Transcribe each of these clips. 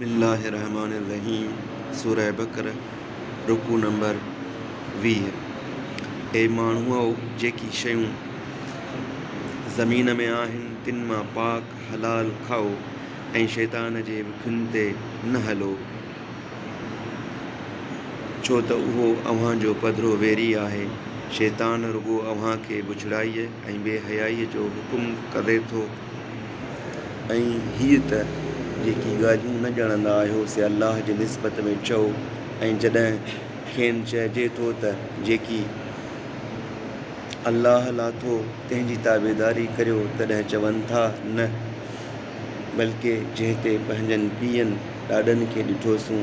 बिस्मिल्लाहिर्रहमानिर्रहीम। सूरह बक़रा रुकू नंबर 20। ए माण्हूओ, जेकी शयूं ज़मीन में आहिनि तिन मां पाक हलाल खाओ ऐं शैतान जे विखुनि ते न हलो, छो त उहो अव्हांजो पधिरो वेरी आहे। शैतान रुॻो अव्हांखे बुछड़ाईअ ऐं बेहयाईअ जो हुकुम करे थो। ऐं हीअ त जेकी ॻाल्हियूं न ॼाणंदा आहियो से अल्लाह जी निस्बत में चओ, ऐं जॾहिं खेनि चइजे थो त जेकी अल्लाह लाथो तंहिंजी ताबेदारी करियो, तॾहिं चवनि था न, बल्कि जंहिं ते पंहिंजनि पीअनि ॾाॾनि खे ॾिठोसीं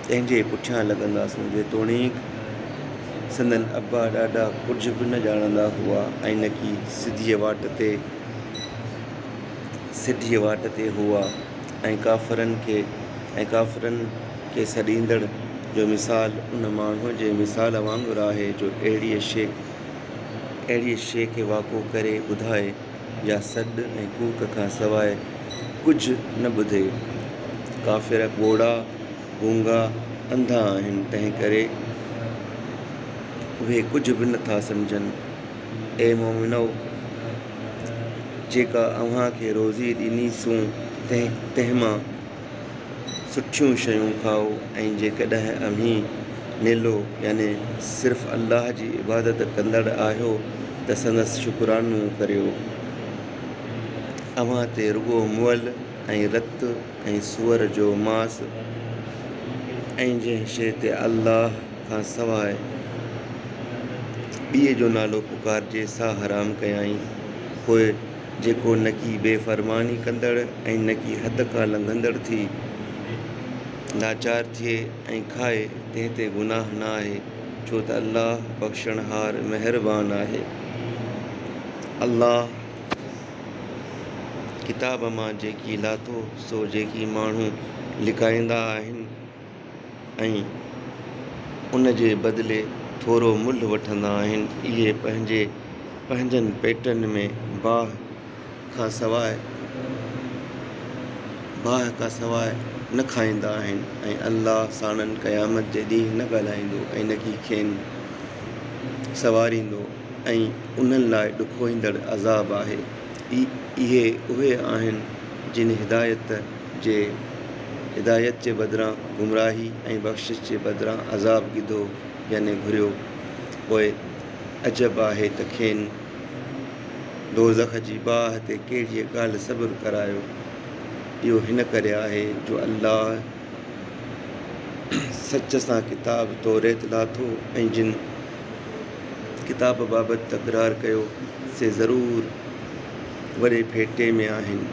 तंहिंजे पुठियां लॻंदासूं, जेतोणीकि संदनि अब्बा ॾाॾा कुझु बि न ॼाणंदा हुआ ऐं न की सिधीअ वाट ते हुआ। ऐं काफ़िरनि खे सॾींदड़ जो मिसाल उन माण्हूअ जे मिसाल वांगुरु आहे जो अहिड़ीअ शइ खे वाक़ो करे ॿुधाए या सॾ ऐं कूक खां सवाइ कुझु न ॿुधे। काफ़िर ॿोड़ा, गूंगा, अंधा आहिनि, तंहिं करे उहे कुझु बि नथा सम्झनि। ए मोमिनो, जेका अव्हांखे रोज़ी ॾिनीसूं तंहिं मां सुठियूं शयूं खाओ, ऐं जेकॾहिं अव्हीं नेलो याने सिर्फ़ अल्लाह जी इबादत कंदड़ आहियो त संदसि शुक्रानो करियो। अव्हां ते रुॻो मुअल ऐं रत ऐं सूअर जो मांस ऐं जंहिं शइ ते अल्लाह खां सवाइ ॿिए जो नालो पुकारजे सा हराम कयाईं। पोइ जेको न की बेफ़रमानी कंदड़ ऐं न की हद खां लंघंदड़ थी लाचार थिए ऐं खाए, तंहिं ते गुनाह न आहे, छो त अल्लाह बख़्शणहार महिरबान आहे। अल्लाह किताब मां जेकी लाथो सो जेकी माण्हू लिकाईंदा आहिनि ऐं उन जे बदिले थोरो मुल्ह वठंदा आहिनि, इहे पंहिंजनि पेटनि में बाहि खां सवाइ न खाईंदा आहिनि, ऐं अल्लाह साणनि क़यामत जे ॾींहुं न ॻाल्हाईंदो ऐं न की खेनि सवारींदो, ऐं उन्हनि लाइ ॾुखो ईंदड़ अज़ाब आहे। इहे उहे आहिनि जिन हिदायत जे बदिरां गुमराही ऐं बख़्शिश जे बदिरां अज़ाब ॻिधो याने घुरियो। पोइ अजब आहे त खेनि दोज़ख जी बाहि ते कहिड़ीअ ॻाल्हि सब्र करायो। इहो हिन करे आहे जो अल्लाह सच सां किताब तौरेत लाथो, ऐं जिन किताब बाबति तक़रार कयो से ज़रूर वॾे फेटे में आहिनि।